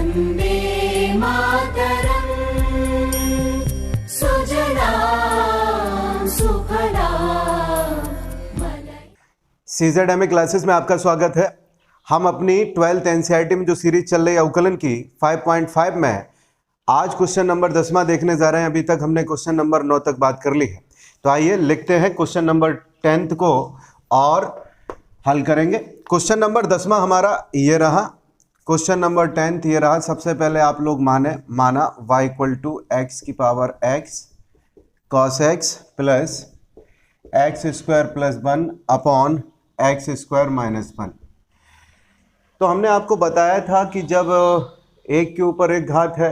वन्दे मातरम् सुजलां सुफलां। CZMA classes में आपका स्वागत है। हम अपनी 12th NCERT में जो सीरीज चल रही है अवकलन की 5.5 में आज क्वेश्चन नंबर 10वां देखने जा रहे हैं। अभी तक हमने क्वेश्चन नंबर 9 तक बात कर ली है, तो आइए लिखते हैं क्वेश्चन नंबर 10 को और हल करेंगे। क्वेश्चन नंबर 10वां हमारा ये रहा, क्वेश्चन नंबर 10 ये रहा। सबसे पहले आप लोग माना y इक्वल टू एक्स की power x cos x plus x square plus 1 upon x square minus 1। तो हमने आपको बताया था कि जब एक के ऊपर एक घात है,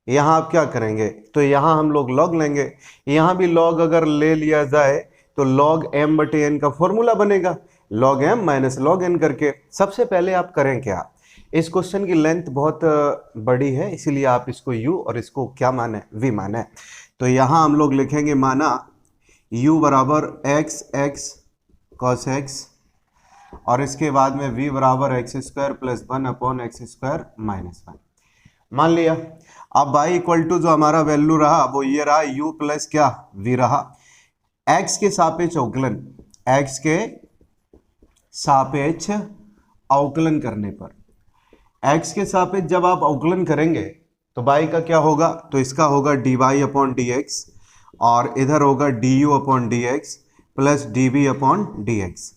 यहाँ आप क्या करेंगे, तो यहाँ हम लोग लॉग लेंगे। यहाँ भी लॉग अगर ले लिया जाए तो लॉग m बटे n का फॉर्मूला बनेगा, log m minus log n करके। सबसे पहले आप करें क्या, इस क्वेश्चन की लेंथ बहुत बड़ी है, इसीलिए आप इसको u और इसको क्या माने, v माने। तो यहाँ हम लोग लिखेंगे माना u बराबर एक्स एक्स कॉस एक्स और इसके बाद में v बराबर x square plus 1 upon x square minus 1 मान लिया। अब y इक्वल टू जो हमारा वैल्यू रहा वो ये रहा, u प्लस क्या v रहा। x के सापेक्ष अवकलन, x के सापेक्ष अवकलन करने पर, x के सापेक्ष जब आप अवकलन करेंगे तो y का क्या होगा, तो इसका होगा dy अपॉन डी एक्स और इधर होगा du upon D x plus dv upon D x.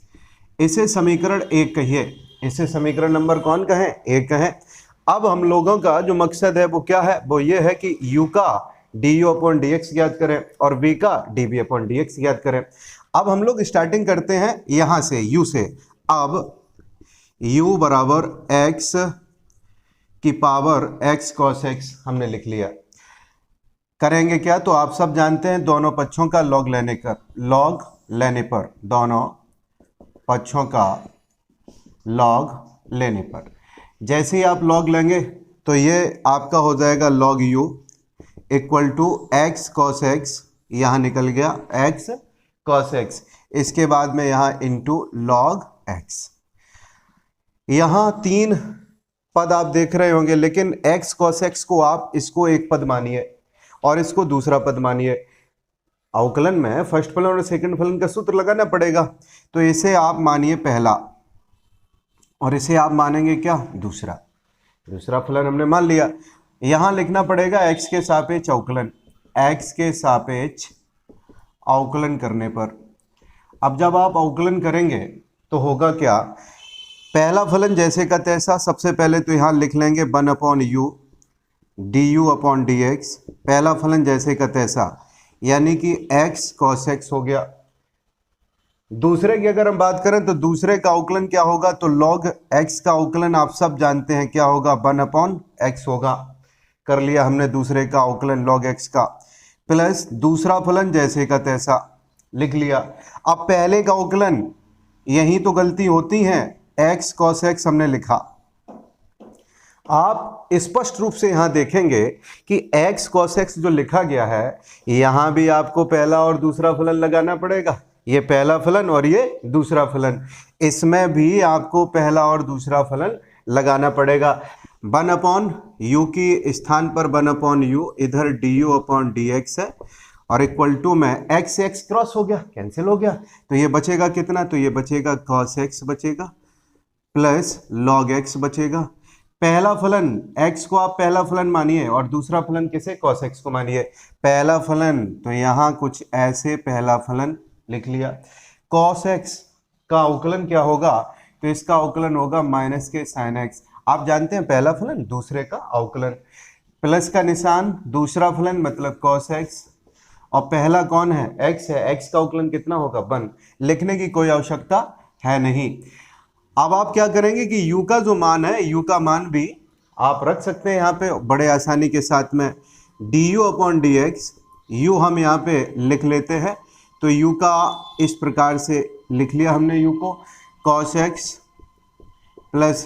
इसे समीकरण 1 कहिए, इसे समीकरण नंबर कौन कहें, 1 कहें। अब हम लोगों का जो मकसद है वो क्या है, वो ये है कि u का du अपॉन डी एक्स ज्ञात करें और v का dv अपॉन डी एक्स ज्ञात करें। अब हम लोग स्टार्टिंग करते हैं यहाँ से u से। अब u बराबर x की पावर x cos x हमने लिख लिया। करेंगे क्या, तो आप सब जानते हैं दोनों पक्षों का लॉग लेने पर दोनों पक्षों का लॉग लेने पर जैसे ही आप लॉग लेंगे तो ये आपका हो जाएगा log u equal to x cos x, यहाँ निकल गया x cos x, इसके बाद में यहाँ इंटू लॉग x। यहाँ 3 पद आप देख रहे होंगे, लेकिन x cos x को आप इसको एक पद मानिए और इसको दूसरा पद मानिए। अवकलन में फर्स्ट फलन और सेकंड फलन का सूत्र लगाना पड़ेगा, तो इसे आप मानिए पहला और इसे आप मानेंगे क्या, दूसरा फलन हमने मान लिया। यहां लिखना पड़ेगा x के सापेक्ष अवकलन, x के सापेक्ष अवकलन करने पर। अब जब आप अवकलन करेंगे तो होगा क्या, पहला फलन जैसे का तैसा, सबसे पहले तो यहां लिख लेंगे 1 upon u du upon D x, पहला फलन जैसे का तैसा, यानी कि x cos x हो गया। दूसरे की अगर हम बात करें तो दूसरे का अवकलन क्या होगा, तो log x का अवकलन आप सब जानते हैं क्या होगा, 1 अपॉन x होगा। कर लिया हमने दूसरे का अवकलन log x का, प्लस दूसरा फलन जैसे का तैसा लिख लिया। अब पहले का अवकलन, यही तो गलती होती है, x cos x हमने लिखा। आप स्पष्ट रूप से यहां देखेंगे कि x cos x जो लिखा गया है, यहां भी आपको पहला और दूसरा फलन लगाना पड़ेगा। ये पहला फलन और ये दूसरा फलन, इसमें भी आपको पहला और दूसरा फलन लगाना पड़ेगा। 1 अपॉन u की स्थान पर 1 अपॉन u, इधर du अपॉन डी एक्स है और इक्वल टू में x क्रॉस हो गया, कैंसिल हो गया, तो ये बचेगा कितना, तो ये बचेगा cos x बचेगा प्लस log x बचेगा। पहला फलन x को आप पहला फलन मानिए और दूसरा फलन किसे, cos x को मानिए। पहला फलन तो यहाँ कुछ ऐसे पहला फलन लिख लिया। cos x का अवकलन क्या होगा, तो इसका अवकलन होगा माइनस के sin x। आप जानते हैं पहला फलन दूसरे का अवकलन, प्लस का निशान दूसरा फलन मतलब cos x और पहला कौन है, x है, x का अवकलन कितना होगा 1, लिखने की कोई आवश्यकता है नहीं। अब आप क्या करेंगे कि u का जो मान है, u का मान भी आप रख सकते हैं यहाँ पे बड़े आसानी के साथ में, du upon D x, u हम यहाँ पे लिख लेते हैं, तो u का इस प्रकार से लिख लिया हमने u को, cos x plus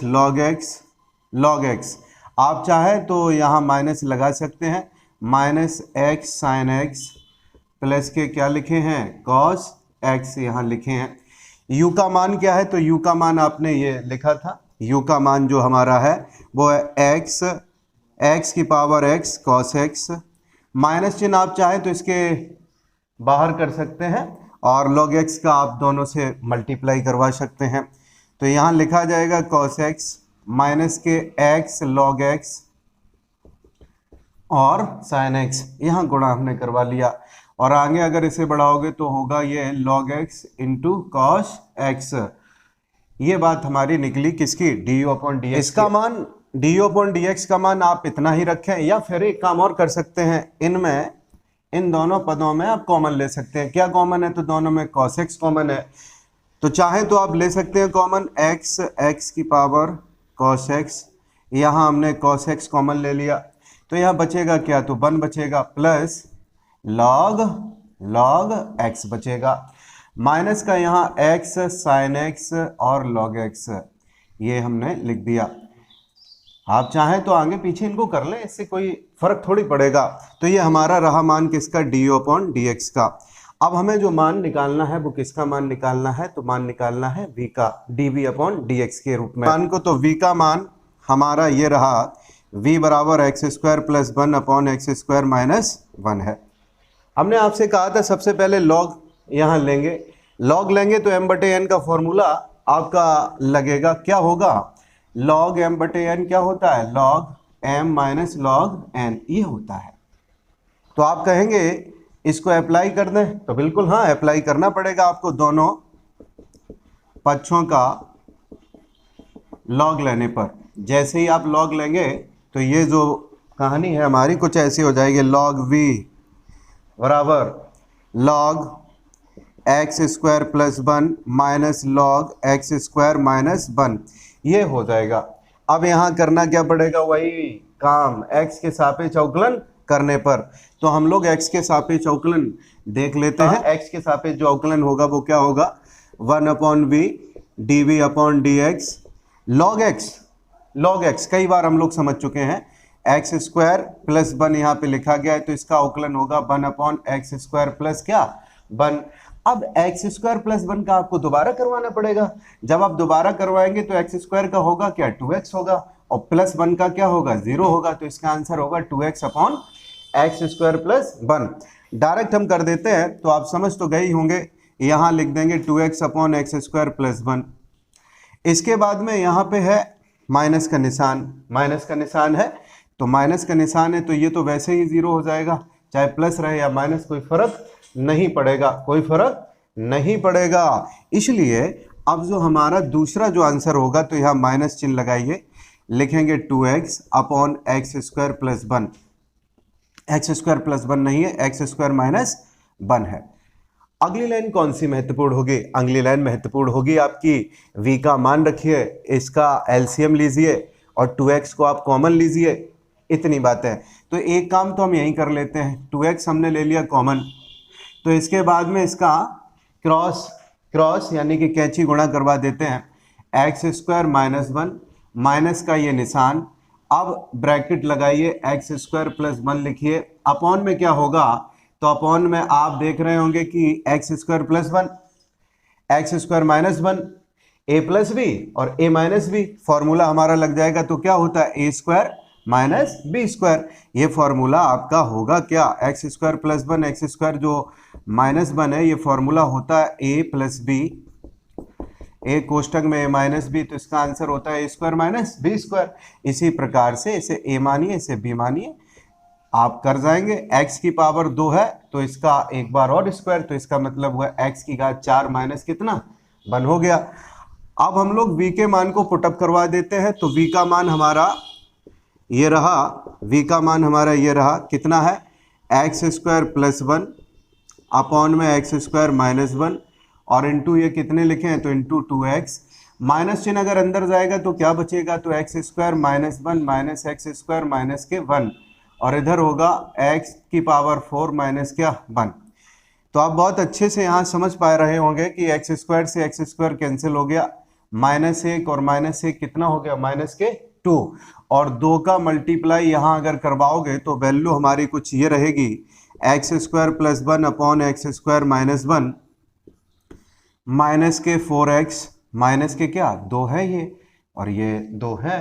log x। आप चाहे तो यहाँ माइनस लगा सकते हैं, minus x sin x plus के क्या लिखे हैं, cos x यहाँ लिखे हैं। u का मान क्या है, तो u का मान आपने ये लिखा था, u का मान जो हमारा है वो है x की power x cos x, minus चिन्ह आप चाहें तो इसके बाहर कर सकते हैं और log x का आप दोनों से मल्टीप्लाई करवा सकते हैं। तो यहाँ लिखा जाएगा cos x माइनस के x log x और sin x, यहाँ गुणा हमने करवा लिया और आगे अगर इसे बढ़ाओगे तो होगा ये log x into cos x। ये बात हमारी निकली किसकी, du/dx। इसका मान du/dx का मान आप इतना ही रखें या फिर एक काम और कर सकते हैं, इनमें इन दोनों पदों में आप कॉमन ले सकते हैं। क्या कॉमन है, तो दोनों में cos x कॉमन है, तो चाहे तो आप ले सकते हैं कॉमन x की पावर cos x, यहाँ हमने cos x कॉमन ले लिया तो यहाँ बचेगा क्या, तो 1 बचेगा प्लस log x बचेगा, माइनस का यहाँ x sin x और log x, ये हमने लिख दिया। आप चाहें तो आगे पीछे इनको कर लें, इससे कोई फर्क थोड़ी पड़ेगा। तो ये हमारा रहा मान किसका, du/dx का। अब हमें जो मान निकालना है वो किसका मान निकालना है, तो मान निकालना है v का, dv/dx के रूप में मान को। तो v का मान हमारा ये रहा, v बराबर x² प्लस 1/x² माइनस 1 है। हमने आपसे कहा था सबसे पहले log यहाँ लेंगे, log लेंगे तो m/n का फॉर्मूला आपका लगेगा, क्या होगा, log m/n क्या होता है, log m minus log n, ये होता है। तो आप कहेंगे इसको अप्लाई कर दें, तो बिल्कुल हाँ अप्लाई करना पड़ेगा आपको दोनों पक्षों का log लेने पर। जैसे ही आप log लेंगे तो ये जो कहानी है हमारी कुछ ऐसी हो जाएगी, log v बराबर log x² plus 1 minus log x² minus 1, ये हो जाएगा। अब यहाँ करना क्या पड़ेगा, वही काम x के सापेक्ष अवकलन करने पर। तो हम लोग x के सापेक्ष अवकलन देख लेते हैं। x के सापेक्ष जो अवकलन होगा वो क्या होगा, 1/v dv/dx log x कई बार हम लोग समझ चुके हैं, x² प्लस 1 यहाँ पे लिखा गया है तो इसका अवकलन होगा 1/x² प्लस क्या 1। अब x² प्लस 1 का आपको दोबारा करवाना पड़ेगा, जब आप दोबारा करवाएंगे तो x² का होगा क्या 2x होगा और प्लस 1 का क्या होगा 0 होगा, तो इसका आंसर होगा 2x/x² प्लस 1। डायरेक्ट हम कर देते हैं तो आप समझ तो गए ही होंगे, यहाँ लिख देंगे 2x/x² प्लस 1। इसके बाद में यहाँ पे है माइनस का निशान है, तो माइनस का निशान है तो ये तो वैसे ही 0 हो जाएगा, चाहे प्लस रहे या माइनस कोई फर्क नहीं पड़ेगा, इसलिए अब जो हमारा दूसरा जो आंसर होगा तो यहाँ माइनस चिन्ह लगाइए, लिखेंगे 2x/x² प्लस 1, x² प्लस 1 नहीं है, x² माइनस 1 है। अगली लाइन कौन सी महत्वपूर्ण होगी, अगली लाइन महत्वपूर्ण होगी आपकी v का मान रखिए, इसका एलसीएम लीजिए और 2x को आप कॉमन लीजिए, इतनी बात है। तो एक काम तो हम यहीं कर लेते हैं, 2x हमने ले लिया कॉमन, तो इसके बाद में इसका क्रॉस यानी कि कैंची गुणा करवा देते हैं, x² माइनस 1 माइनस का ये निशान, अब ब्रैकेट लगाइए x² प्लस 1 लिखिए, अपॉन में क्या होगा, तो अपॉन में आप देख रहे होंगे कि x² plus 1 x² minus 1 a plus B और a माइनस बी, फॉर्मूला हमारा लग जाएगा। तो क्या होता है a² माइनस b², ये फॉर्मूला आपका होगा क्या, x² प्लस 1 x² जो माइनस 1 है, ये फॉर्मूला होता है a प्लस बी, a कोष्टक में a माइनस बी, तो इसका आंसर होता है a² माइनस b²। इसी प्रकार से इसे a मानिए, इसे b मानिए, आप कर जाएंगे। x की पावर 2 है तो इसका एक बार और स्क्वायर, तो इसका मतलब हुआ x की घात 4 माइनस कितना 1 हो गया। अब हम लोग v के मान को पुटअप करवा देते हैं, तो v का मान हमारा ये रहा, v का मान हमारा ये रहा, कितना है x² प्लस 1 अपॉन में x² माइनस 1 और इंटू ये कितने लिखे हैं, तो इंटू 2x, माइनस चिन्ह अगर अंदर जाएगा तो क्या बचेगा, तो x² minus 1 minus x² minus के 1 और इधर होगा x की पावर 4 माइनस क्या 1। तो आप बहुत अच्छे से यहाँ समझ पा रहे होंगे कि x² से x² कैंसिल हो गया, -1 और -1 कितना हो गया, माइनस के 2 और 2 का मल्टीप्लाई यहाँ अगर करवाओगे तो वैल्यू हमारी कुछ ये रहेगी, x² plus 1 upon x² minus 1 minus के 4x माइनस के क्या 2 है ये, और ये 2 है,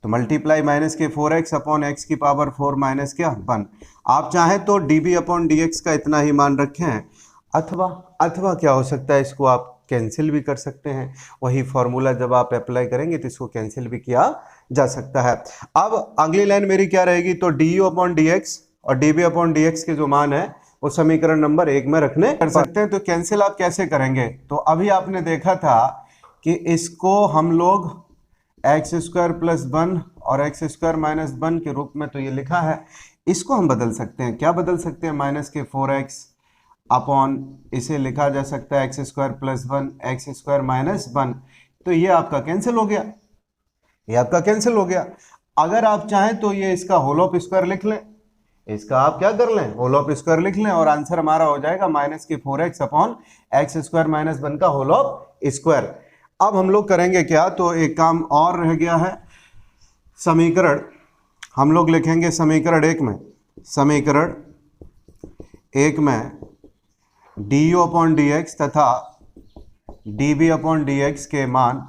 तो मल्टीप्लाई माइनस के 4x अपॉन x की पावर 4 माइनस क्या 1। आप चाहें तो db अपॉन dx का इतना ही मान रखें, अथवा क्या हो सकता है, इसको आप कैंसिल भी कर सकते हैं। वही फॉर्मूला जब आप अप्लाई करेंगे तो इसको कैंसिल भी किया जा सकता है। अब अगली लाइन मेरी क्या रहेगी, तो du अपॉन dx और db अपॉन dx के जो मान है वो समीकरण नंबर 1 में रखने कर सकते हैं। तो कैंसिल आप कैसे करेंगे, तो अभी आपने देखा था कि इसको हम लोग एक्स स्क्वायर प्लस 1 और एक्स स्क्वायर माइनस 1 के रूप में तो ये लिखा है, इसको हम बदल सकते हैं। क्या बदल सकते हैं, माइनस के 4x अपॉन इसे लिखा जा सकता है x square plus 1 x square minus 1। तो ये आपका कैंसिल हो गया, ये आपका कैंसिल हो गया। अगर आप चाहें तो ये इसका होल ऑफ स्क्वायर लिख लें, इसका आप क्या कर लें, होल ऑफ स्क्वायर लिख लें, और आंसर हमारा हो जाएगा माइनस के 4x upon x square minus 1 का होल ऑफ स्क्वायर। अब हम लोग करेंगे क्या, तो एक काम और रह गया है, समीकरण हम लोग लिखेंगे समीकरण 1 में, समीकरण 1 में du अपॉन dx तथा db अपॉन dx के मान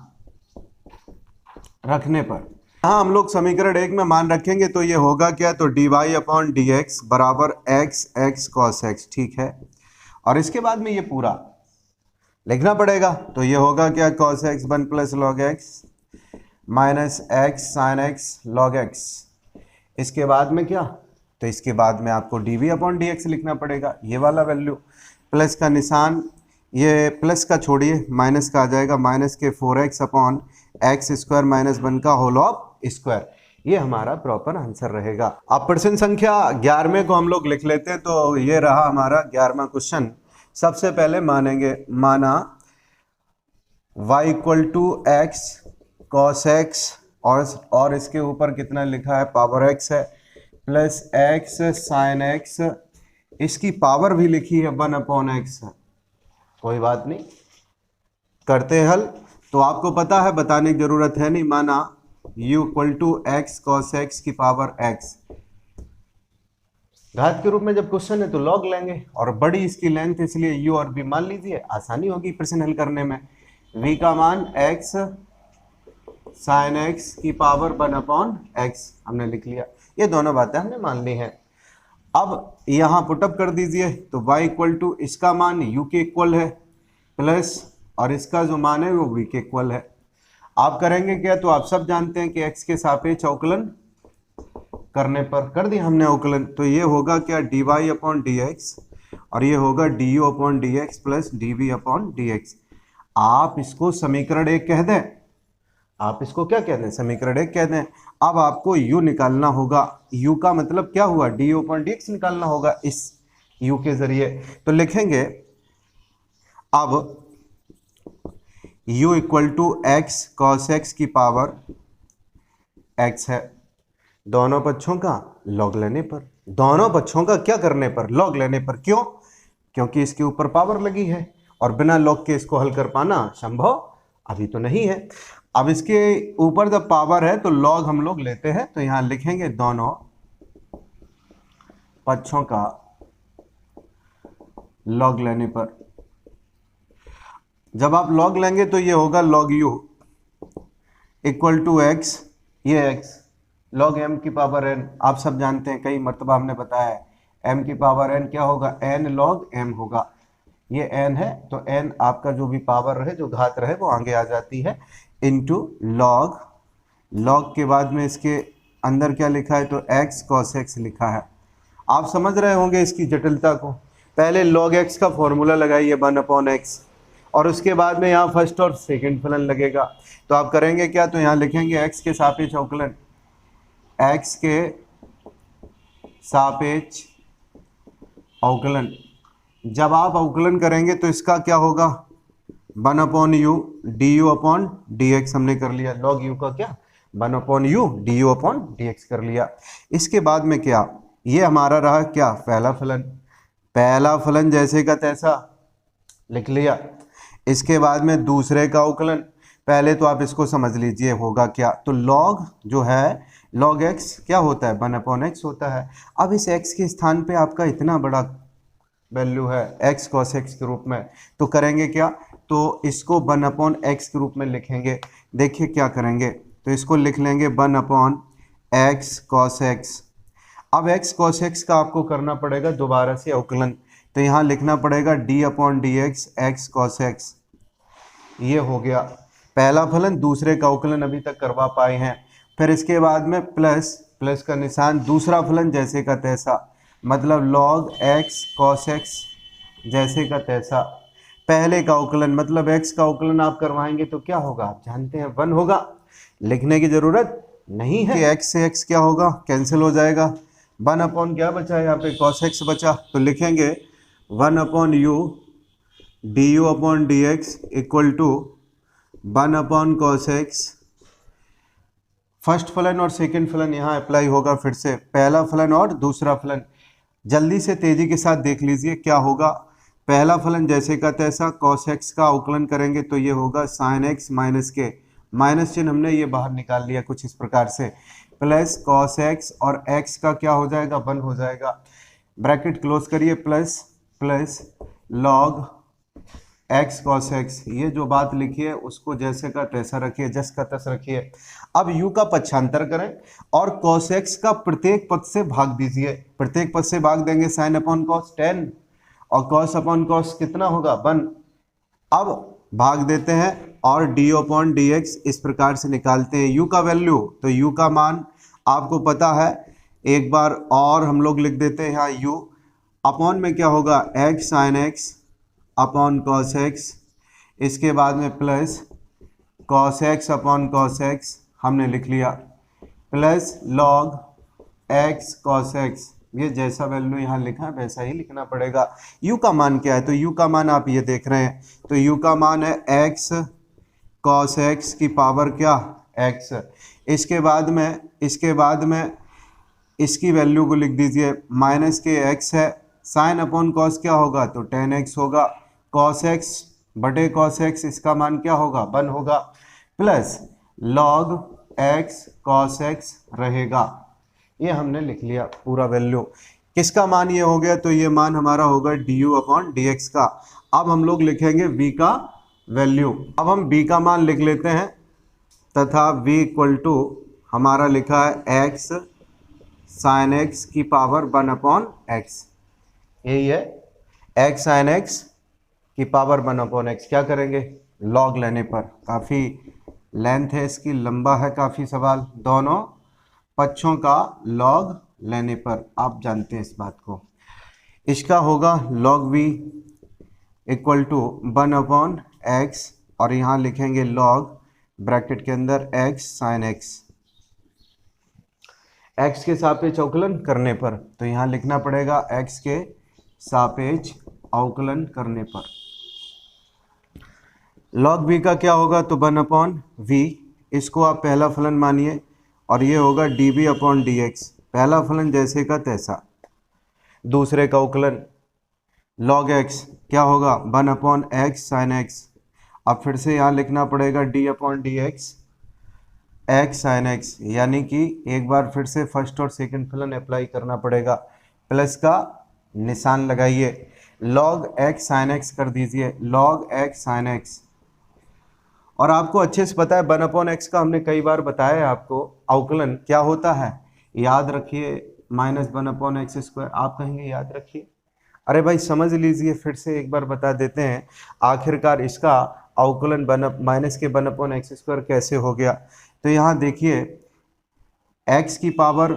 रखने पर, हाँ हम लोग समीकरण 1 में मान रखेंगे तो ये होगा क्या, तो dy अपॉन dx बराबर x cos x, ठीक है। और इसके बाद में ये पूरा लिखना पड़ेगा, तो ये होगा क्या, cos x 1 plus log x minus x sin x log x। इसके बाद में क्या, तो इसके बाद में आपको dv अपॉन dx लिखना पड़ेगा, ये वाला वैल्यू, प्लस का निशान, ये प्लस का छोड़िए माइनस का आ जाएगा, माइनस के 4x upon x square minus 1 का होल ऑफ स्क्वायर। ये हमारा प्रॉपर आंसर रहेगा। अब प्रश्न संख्या 11वें को हम लोग लिख लेते हैं। तो ये रहा हमारा 11वां क्वेश्चन। सबसे पहले मानेंगे, माना y equal to x cos x और इसके ऊपर कितना लिखा है, पावर x है, प्लस x साइन x, इसकी पावर भी लिखी है 1 अपॉन एक्स है। कोई बात नहीं, करते हैं हल। तो आपको पता है, बताने की जरूरत है नहीं। माना u equal to x cos x की पावर x, घात के रूप में जब क्वेश्चन है तो लॉग लेंगे, और बड़ी इसकी लेंथ इसलिए u और v मान लीजिए, आसानी होगी प्रश्न हल करने में। v का मान x साइन x की पावर 1 अपॉन एक्स हमने लिख लिया, ये दोनों बातें हमने मान ली हैं। अब यहाँ पुटअप कर दीजिए, तो y इक्वल टू इसका मान u के इक्वल है, प्लस और इसका जो मान है वो v के इक्वल है। आप करेंगे क्या, तो आप सब जानते हैं कि x के सापेक्ष अवकलन करने पर, कर दिया हमने अवकलन, तो ये होगा क्या, dy अपॉन dx और ये होगा du upon dx plus dv upon dx। आप इसको समीकरण 1 कह दें, आप इसको क्या कह दें, समीकरण 1 कह दें। अब आपको u निकालना होगा, u का मतलब क्या हुआ, du अपॉन dx निकालना होगा इस u के जरिए। तो लिखेंगे अब u equal to x cos x की पावर x है, दोनों पक्षों का लॉग लेने पर, दोनों पक्षों का क्या करने पर, लॉग लेने पर। क्यों, क्योंकि इसके ऊपर पावर लगी है और बिना लॉग के इसको हल कर पाना संभव अभी तो नहीं है। अब इसके ऊपर जब पावर है तो लॉग हम लोग लेते हैं, तो यहां लिखेंगे दोनों पक्षों का लॉग लेने पर। जब आप लॉग लेंगे तो ये होगा log u equal to x, ये x लॉग m की पावर n, आप सब जानते हैं, कई मर्तबा हमने बताया है m की पावर n क्या होगा, n लॉग m होगा। ये n है तो n आपका जो भी पावर रहे, जो घात रहे वो आगे आ जाती है, इनटू लॉग, लॉग के बाद में इसके अंदर क्या लिखा है, तो x cos x लिखा है। आप समझ रहे होंगे इसकी जटिलता को। पहले log x का फॉर्मूला लगाइए 1 अपॉन एक्स, और उसके बाद में यहाँ फर्स्ट और सेकंड फलन लगेगा। तो आप करेंगे क्या, तो यहाँ लिखेंगे x के सापेक्ष अवकलन, x के सापेक्ष अवकलन। जब आप अवकलन करेंगे तो इसका क्या होगा, 1 upon you du upon dx हमने कर लिया, log u का क्या 1 upon you du upon dx कर लिया। इसके बाद में क्या, ये हमारा रहा क्या, पहला फलन, पहला फलन जैसे का तैसा लिख लिया। इसके बाद में दूसरे का अवकलन, पहले तो आप इसको समझ लीजिए होगा क्या, तो log जो है log x क्या होता है, 1 अपॉन एक्स होता है। अब इस x के स्थान पे आपका इतना बड़ा वैल्यू है x cos x के रूप में, तो करेंगे क्या, तो इसको 1 अपॉन एक्स के रूप में लिखेंगे। देखिए क्या करेंगे, तो इसको लिख लेंगे 1/x cos x। अब x cos x का आपको करना पड़ेगा दोबारा से अवकलन, तो यहाँ लिखना पड़ेगा d/dx x cos x। ये हो गया पहला फलन, दूसरे का अवकलन अभी तक करवा पाए हैं। फिर इसके बाद में प्लस का निशान, दूसरा फलन जैसे का तैसा, मतलब log x cos x जैसे का तैसा। पहले का अवकलन मतलब x का अवकलन आप करवाएंगे तो क्या होगा, आप जानते हैं 1 होगा, लिखने की जरूरत नहीं है कि x से x क्या होगा, कैंसिल हो जाएगा। 1 क्या बचा यहाँ पे, cos x बचा, तो लिखेंगे 1/u du/dx equal to 1/cos x। First फलन और सेकंड फलन यहाँ अप्लाई होगा फिर से, पहला फलन और दूसरा फलन। जल्दी से तेजी के साथ देख लीजिए क्या होगा। पहला फलन जैसे का तैसा, cos x का अवकलन करेंगे तो ये होगा sin x माइनस के, माइनस चिन्ह हमने ये बाहर निकाल लिया कुछ इस प्रकार से, प्लस cos x और x का क्या हो जाएगा, 1 हो जाएगा। ब्रैकेट क्लोज करिए, plus log x cos x। ये जो बात लिखी है उसको जैसे का तैसा रखिए, जस का तस रखिए। अब u का पक्षांतर करें और cos x का प्रत्येक पद से भाग दीजिए। प्रत्येक पद से भाग देंगे sin/cos 10 और cos/cos कितना होगा, 1। अब भाग देते हैं और du/dx इस प्रकार से निकालते हैं। u का वैल्यू, तो u का मान आपको पता है, एक बार और हम लोग लिख देते हैं यहाँ u अपॉन में क्या होगा, x sin x upon cos x, इसके बाद में प्लस cos x/cos x हमने लिख लिया, plus log x cos x। ये जैसा वैल्यू यहाँ लिखा है वैसा ही लिखना पड़ेगा। u का मान क्या है, तो u का मान आप ये देख रहे हैं, तो u का मान है x cos x की पावर क्या, x। इसके बाद में इसकी वैल्यू को लिख दीजिए, माइनस के x है, sin/cos क्या होगा, तो tan x होगा, cos x/cos x इसका मान क्या होगा, 1 होगा, plus log x cos x रहेगा। ये हमने लिख लिया पूरा वैल्यू। किसका मान ये हो गया, तो ये मान हमारा होगा du/dx का। अब हम लोग लिखेंगे v का वैल्यू। अब हम v का मान लिख लेते हैं, तथा v इक्वल टू हमारा लिखा है x sin x की पावर 1/x। यही है x sin x की पावर 1/x। क्या करेंगे, log लेने पर, काफ़ी लेंथ है इसकी, लंबा है काफ़ी सवाल, दोनों पक्षों का log लेने पर, आप जानते हैं इस बात को। इसका होगा log v equal to 1/x और यहाँ लिखेंगे log ब्रैकेट के अंदर x sin x, x के सापेक्ष अवकलन करने पर, तो यहाँ लिखना पड़ेगा x के सापेक्ष अवकलन करने पर। log v का क्या होगा, तो 1/v, इसको आप पहला फलन मानिए, और ये होगा dv/dx, पहला फलन जैसे का तैसा, दूसरे का अवकलन log x क्या होगा, 1/x sin x। अब फिर से यहाँ लिखना पड़ेगा d/dx x sin x, यानी कि एक बार फिर से फर्स्ट और सेकंड फलन अप्लाई करना पड़ेगा। प्लस का निशान लगाइए, log x sin x कर दीजिए, log x sin x। और आपको अच्छे से पता है 1/x का हमने कई बार बताया है आपको, अवकलन क्या होता है, याद रखिए, -1/x²। आप कहेंगे याद रखिए, अरे भाई समझ लीजिए, फिर से एक बार बता देते हैं, आखिरकार इसका अवकलन -1/x² कैसे हो गया। तो यहाँ देखिए, x की पावर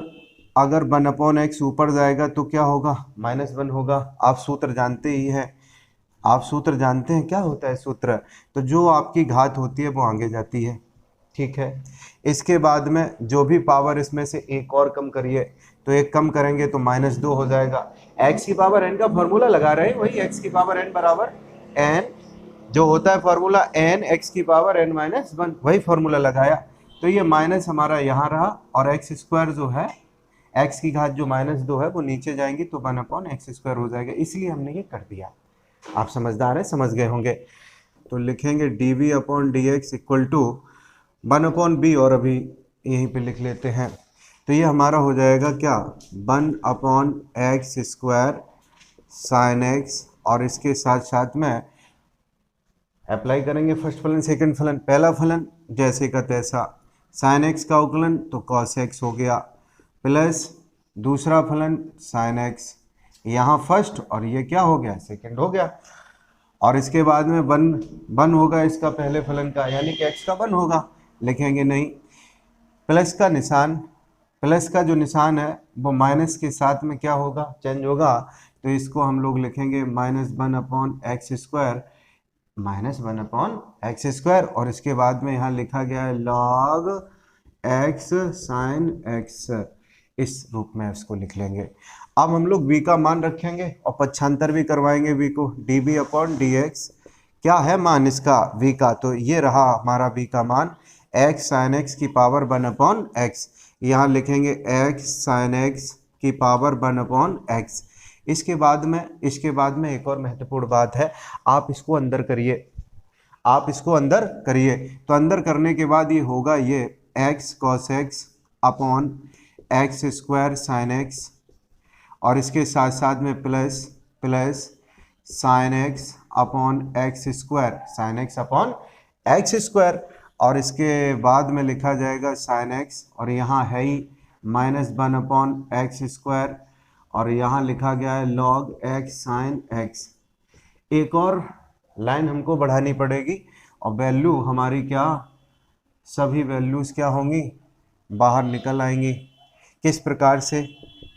अगर 1/x ऊपर जाएगा तो क्या होगा, -1 होगा। आप सूत्र जानते ही हैं, आप सूत्र जानते हैं क्या होता है सूत्र, तो जो आपकी घात होती है वो आगे जाती है, ठीक है। इसके बाद में जो भी पावर इसमें से एक और कम करिए, तो एक कम करेंगे तो -2 हो जाएगा। x की पावर n का फॉर्मूला लगा रहे हैं, वही x की पावर n बराबर n जो होता है फॉर्मूला, n x की पावर n - 1, वही फॉर्मूला लगाया। तो ये माइनस हमारा यहाँ रहा, और x² जो है, x की घात जो -2 है वो नीचे जाएंगी, तो 1/x² हो जाएगा, इसलिए हमने ये कर दिया। आप समझदार हैं, समझ गए होंगे। तो लिखेंगे dv/dx इक्वल टू 1/b, और अभी यहीं पे लिख लेते हैं, तो ये हमारा हो जाएगा क्या, 1/x² sin x, और इसके साथ साथ में अप्लाई करेंगे फर्स्ट फलन सेकंड फलन। पहला फलन जैसे का तैसा, साइन एक्स का अवकलन तो कॉस एक्स हो गया, प्लस दूसरा फलन साइन एक्स, यहाँ फर्स्ट और ये क्या हो गया, सेकंड हो गया। और इसके बाद में वन होगा इसका पहले फलन का, यानी कि एक्स का वन होगा, लिखेंगे नहीं। प्लस का निशान, प्लस का जो निशान है वो माइनस के साथ में क्या होगा, चेंज होगा, तो इसको हम लोग लिखेंगे -1/x², -1/x²। और इसके बाद में यहाँ लिखा गया है log x sin x, इस रूप में इसको लिख लेंगे। अब हम लोग v का मान रखेंगे और पक्षांतर भी करवाएंगे v को, dv/dx। क्या है मान इसका v का, तो ये रहा हमारा v का मान x sin x की पावर 1/x, यहाँ लिखेंगे x sin x की पावर 1/x। इसके बाद में एक और महत्वपूर्ण बात है, आप इसको अंदर करिए, तो अंदर करने के बाद ये होगा ये x cos x upon x² sin x, और इसके साथ साथ में plus sin x upon x², और इसके बाद में लिखा जाएगा sin x, और यहाँ है ही -1/x², और यहाँ लिखा गया है log x sin x। एक और लाइन हमको बढ़ानी पड़ेगी और वैल्यू हमारी क्या, सभी वैल्यूज़ क्या होंगी, बाहर निकल आएंगी। किस प्रकार से,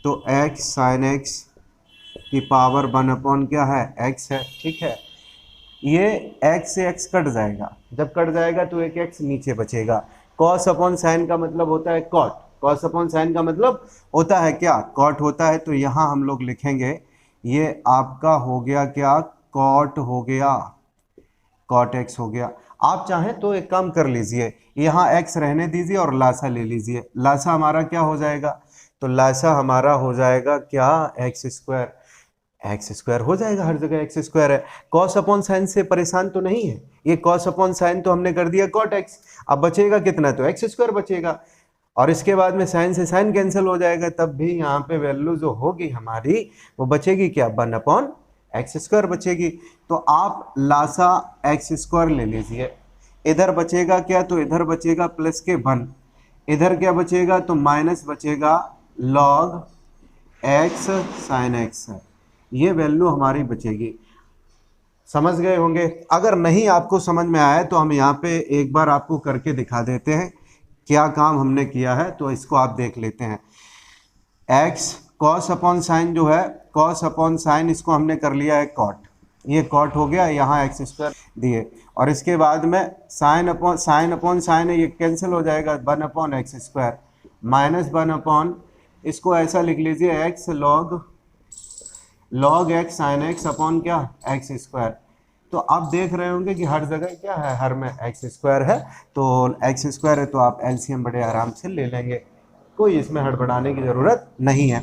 तो x sin x की पावर 1/ क्या है, x है, ठीक है। ये x से x कट जाएगा, जब कट जाएगा तो एक x नीचे बचेगा। cos अपॉन साइन का मतलब होता है cot, cos अपॉन साइन का मतलब होता है क्या, cot होता है। तो यहाँ हम लोग लिखेंगे ये आपका हो गया क्या, cot हो गया, cot x हो गया। आप चाहें तो एक काम कर लीजिए, यहाँ x रहने दीजिए और लासा ले लीजिए। लासा हमारा क्या हो जाएगा, तो लासा हमारा हो जाएगा क्या, x² हो जाएगा, हर जगह x² है। cos अपॉन साइन से परेशान तो नहीं है, ये cos अपॉन साइन तो हमने कर दिया cot x, अब बचेगा कितना, तो x² बचेगा। और इसके बाद में साइन से साइन कैंसिल हो जाएगा, तब भी यहाँ पे वैल्यू जो होगी हमारी वो बचेगी क्या, 1/x² बचेगी। तो आप लासा x² ले लीजिए, इधर बचेगा क्या, तो इधर बचेगा प्लस के 1, इधर क्या बचेगा, तो माइनस बचेगा log x sin x, ये वैल्यू हमारी बचेगी। समझ गए होंगे। अगर नहीं आपको समझ में आया तो हम यहाँ पे एक बार आपको करके दिखा देते हैं क्या काम हमने किया है, तो इसको आप देख लेते हैं। x cos अपॉन साइन जो है, cos अपॉन साइन इसको हमने कर लिया है cot, ये cot हो गया, यहाँ x² दिए, और इसके बाद में साइन अपॉन साइन है, ये कैंसिल हो जाएगा, 1/x², -1/, इसको ऐसा लिख लीजिए x log x sin x upon क्या, x²। तो आप देख रहे होंगे कि हर जगह क्या है, हर में x² है, तो x² है तो आप एलसीएम बड़े आराम से ले लेंगे, कोई इसमें हड़बड़ाने की ज़रूरत नहीं है।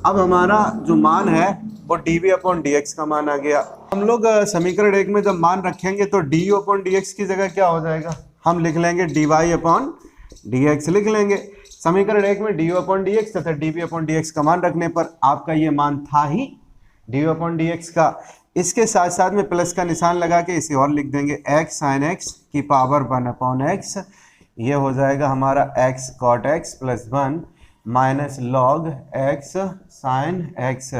अब हमारा जो मान है वो dv/dx का मान आ गया। हम लोग समीकरण 1 में जब मान रखेंगे तो du/dx की जगह क्या हो जाएगा, हम लिख लेंगे dy/dx लिख लेंगे। समीकरण 1 में du/dx तथा dv/dx का मान रखने पर आपका ये मान था ही dy/dx का। इसके साथ साथ में प्लस का निशान लगा के इसे और लिख देंगे x sin x की पावर 1/x, ये हो जाएगा हमारा x cot x plus 1 minus log x sin x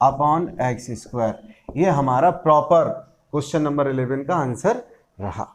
upon x²। ये हमारा प्रॉपर क्वेश्चन नंबर 11 का आंसर रहा।